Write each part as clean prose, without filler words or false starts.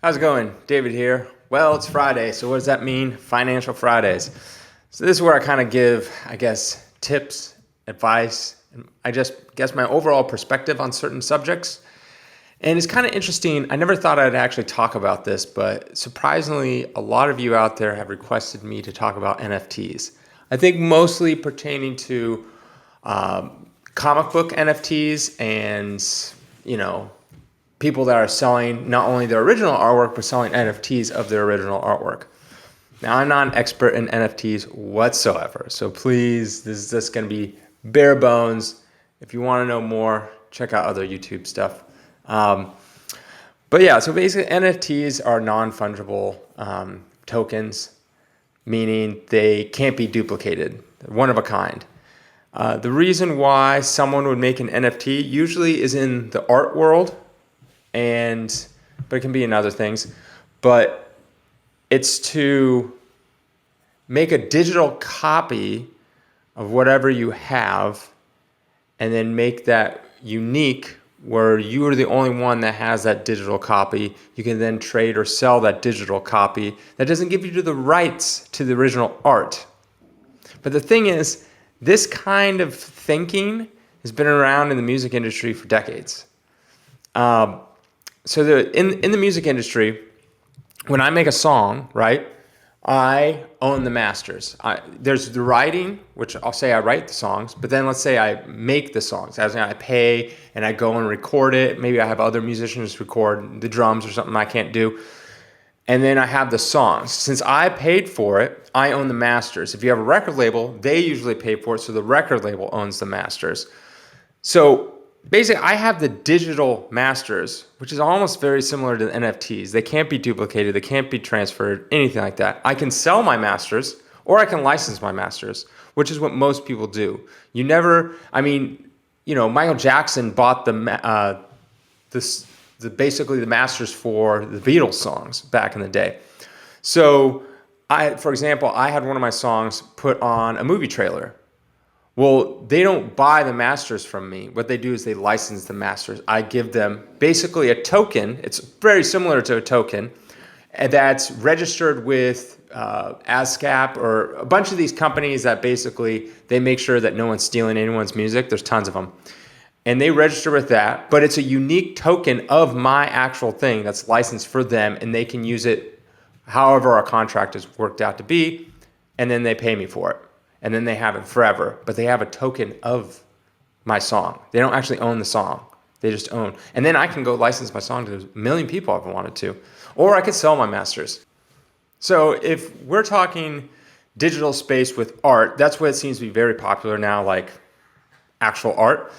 How's it going? David here. Well, it's Friday, so what does that mean? Financial Fridays. So this is where I kind of give, tips, advice, and I just guess my overall perspective on certain subjects. And it's kind of interesting. I never thought I'd actually talk about this, but surprisingly, a lot of you out there have requested me to talk about NFTs. I think mostly pertaining to comic book NFTs and, you know, people that are selling not only their original artwork, but selling NFTs of their original artwork. Now, I'm not an expert in NFTs whatsoever, so please, this is just going to be bare bones. If you want to know more, check out other YouTube stuff. But yeah, so basically NFTs are non-fungible tokens, meaning they can't be duplicated. They're one of a kind. The reason why someone would make an NFT usually is in the art world, but it can be in other things. But it's to make a digital copy of whatever you have and then make that unique where you are the only one that has that digital copy. You can then trade or sell that digital copy. That doesn't give you the rights to the original art. But the thing is, this kind of thinking has been around in the music industry for decades. In the music industry, when I make a song, right, I own the masters. There's the writing, which I'll say I write the songs, but then let's say I make the songs. As in I pay and I go and record it. Maybe I have other musicians record the drums or something I can't do. And then I have the songs. Since I paid for it, I own the masters. If you have a record label, they usually pay for it, so the record label owns the masters. So basically, I have the digital masters, which is almost very similar to the NFTs. They can't be duplicated. They can't be transferred, anything like that. I can sell my masters or I can license my masters, which is what most people do. Michael Jackson bought basically the masters for the Beatles songs back in the day. So for example, I had one of my songs put on a movie trailer. Well, they don't buy the masters from me. What they do is they license the masters. I give them basically a token. It's very similar to a token that's registered with ASCAP or a bunch of these companies that basically they make sure that no one's stealing anyone's music. There's tons of them. And they register with that, but it's a unique token of my actual thing that's licensed for them, and they can use it however our contract is worked out to be, and then they pay me for it. And then they have it forever, but they have a token of my song. They don't actually own the song. They just own. And then I can go license my song to a million people if I wanted to. Or I could sell my masters. So if we're talking digital space with art, that's what it seems to be very popular now, like actual art.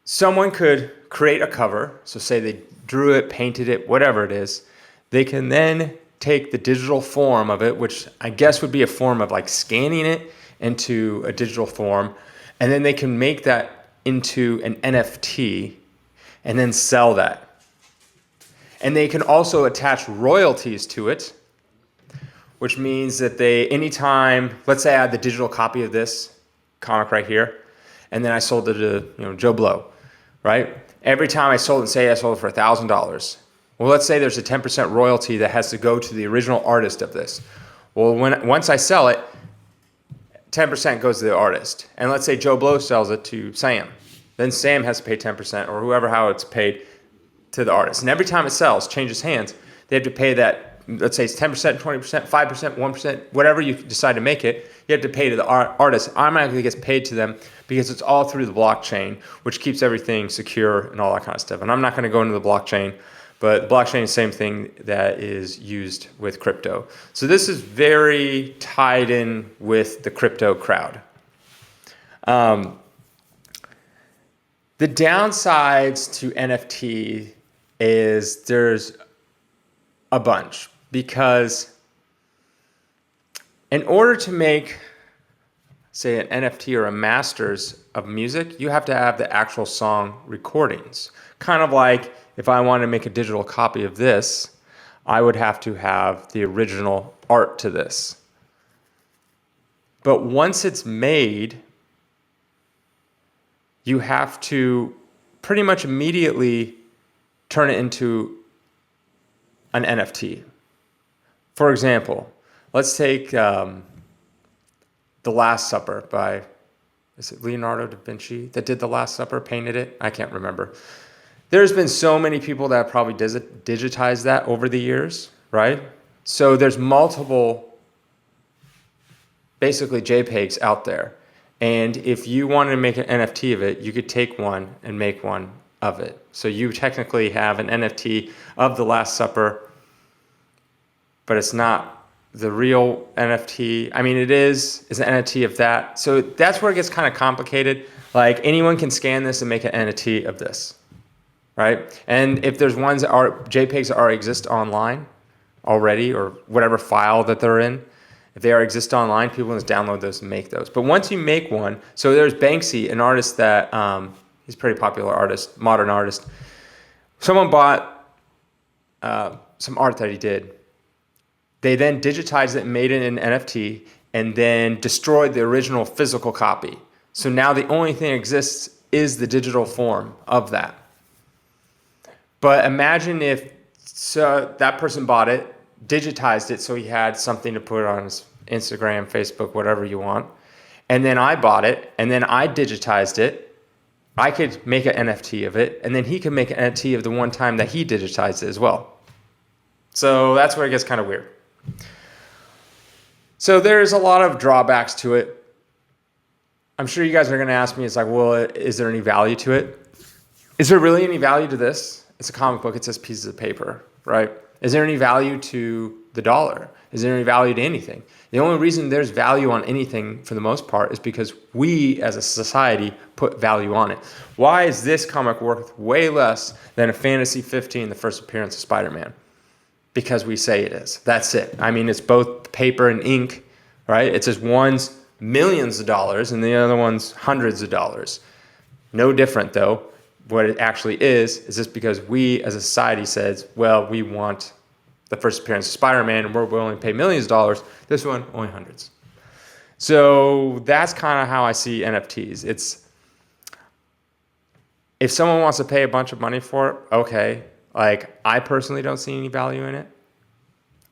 Someone could create a cover. So say they drew it, painted it, whatever it is. They can then take the digital form of it, which I guess would be a form of like scanning it into a digital form, and then they can make that into an NFT and then sell that. And they can also attach royalties to it, which means that anytime, let's say I had the digital copy of this comic right here, and then I sold it to Joe Blow, right? Every time I sold it, say I sold it for $1,000. Well, let's say there's a 10% royalty that has to go to the original artist of this. Well, once I sell it, 10% goes to the artist. And let's say Joe Blow sells it to Sam. Then Sam has to pay 10% or how it's paid to the artist. And every time it sells, changes hands, they have to pay that, let's say it's 10%, 20%, 5%, 1%, whatever you decide to make it, you have to pay to the artist. Automatically gets paid to them because it's all through the blockchain, which keeps everything secure and all that kind of stuff. And I'm not going to go into the blockchain. But blockchain is the same thing that is used with crypto. So this is very tied in with the crypto crowd. The downsides to NFT is there's a bunch, because in order to make, say, an NFT or a masters of music, you have to have the actual song recordings. Kind of like if I wanted to make a digital copy of this, I would have to have the original art to this. But once it's made, you have to pretty much immediately turn it into an NFT. For example, let's take The Last Supper by, is it Leonardo da Vinci that did The Last Supper, painted it? I can't remember. There's been so many people that have probably digitized that over the years, right? So there's multiple, basically JPEGs out there. And if you wanted to make an NFT of it, you could take one and make one of it. So you technically have an NFT of The Last Supper, but it's not the real NFT. I mean, it's an NFT of that. So that's where it gets kind of complicated. Like anyone can scan this and make an NFT of this, right? And if there's ones that are JPEGs that already exist online already, or whatever file that they're in, if they already exist online, people can just download those and make those. But once you make one, so there's Banksy, an artist that, he's a pretty popular artist, modern artist. Someone bought some art that he did. They then digitized it and made it an NFT and then destroyed the original physical copy. So now the only thing that exists is the digital form of that. But imagine if that person bought it, digitized it so he had something to put on his Instagram, Facebook, whatever you want. And then I bought it and then I digitized it. I could make an NFT of it and then he could make an NFT of the one time that he digitized it as well. So that's where it gets kind of weird. So there's a lot of drawbacks to it. I'm sure you guys are going to ask me, it's like, well, is there any value to it? Is there really any value to this? It's a comic book. It's just pieces of paper, right? Is there any value to the dollar? Is there any value to anything? The only reason there's value on anything for the most part is because we as a society put value on it. Why is this comic worth way less than a Fantasy 15, the first appearance of Spider-Man? Because we say it is. That's it. I mean, it's both paper and ink, right? It's just one's millions of dollars and the other one's hundreds of dollars. No different though. What it actually is just because we as a society says, well, we want the first appearance of Spider-Man and we're willing to pay millions of dollars. This one, only hundreds. So that's kind of how I see NFTs. It's, if someone wants to pay a bunch of money for it, okay. Like, I personally don't see any value in it.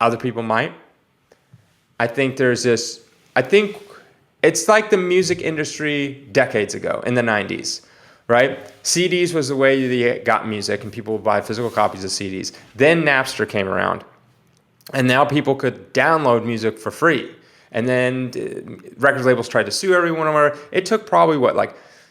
Other people might. I think it's like the music industry decades ago in the 90s, right? CDs was the way you got music and people would buy physical copies of CDs. Then Napster came around and now people could download music for free. And then record labels tried to sue everyone. It took probably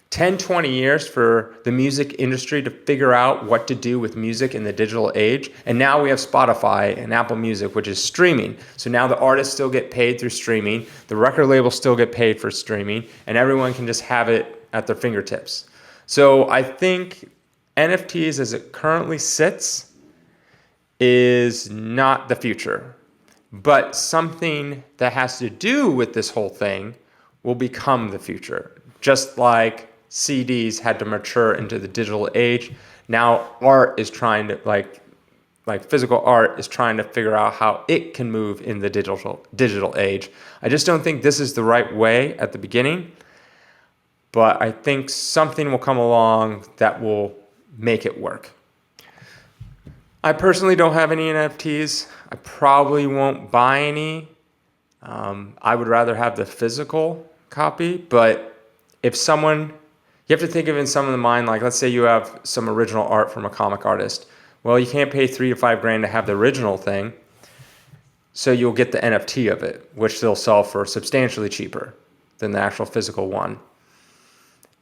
10, 20 years for the music industry to figure out what to do with music in the digital age. And now we have Spotify and Apple Music, which is streaming. So now the artists still get paid through streaming. The record labels still get paid for streaming. And everyone can just have it at their fingertips. So I think NFTs as it currently sits is not the future. But something that has to do with this whole thing will become the future. Just like CDs had to mature into the digital age. Now art is trying to, like physical art is trying to figure out how it can move in the digital age. I just don't think this is the right way at the beginning, but I think something will come along that will make it work. I personally don't have any NFTs. I probably won't buy any. I would rather have the physical copy, but if someone, you have to think of in some of the mind, like let's say you have some original art from a comic artist. Well, you can't pay $3,000 to $5,000 to have the original thing. So you'll get the NFT of it, which they'll sell for substantially cheaper than the actual physical one.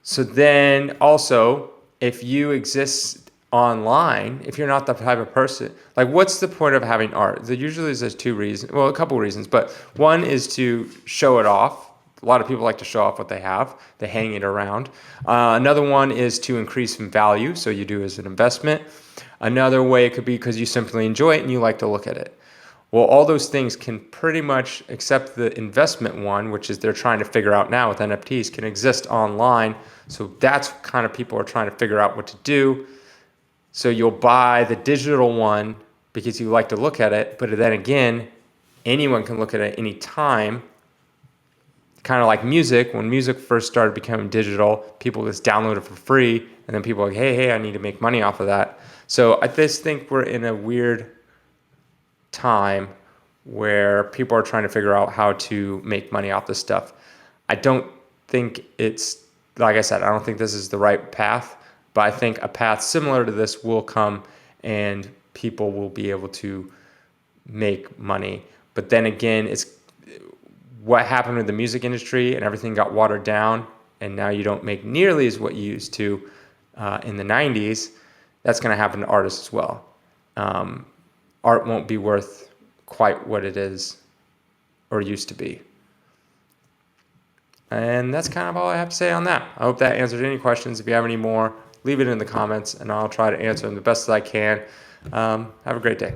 So then also, if you exist online, if you're not the type of person, like what's the point of having art? Usually there's two reasons, well, a couple of reasons, but one is to show it off. A lot of people like to show off what they have. They hang it around. Another one is to increase in value, so you do as an investment. Another way it could be because you simply enjoy it and you like to look at it. Well, all those things can pretty much, except the investment one, which is they're trying to figure out now with NFTs, can exist online. So that's kind of people are trying to figure out what to do. So you'll buy the digital one because you like to look at it, but then again, anyone can look at it any time. Kind of like music. When music first started becoming digital, people just download it for free, and then people are like, hey, I need to make money off of that. So I just think we're in a weird time where people are trying to figure out how to make money off this stuff. I don't think it's, like I said, I don't think this is the right path, but I think a path similar to this will come and people will be able to make money. But then again, it's what happened with the music industry and everything got watered down, and now you don't make nearly as what you used to in the 90s. That's going to happen to artists as well. Art won't be worth quite what it is or used to be. And that's kind of all I have to say on that. I hope that answered any questions. If you have any more, leave it in the comments and I'll try to answer them the best as I can. Have a great day.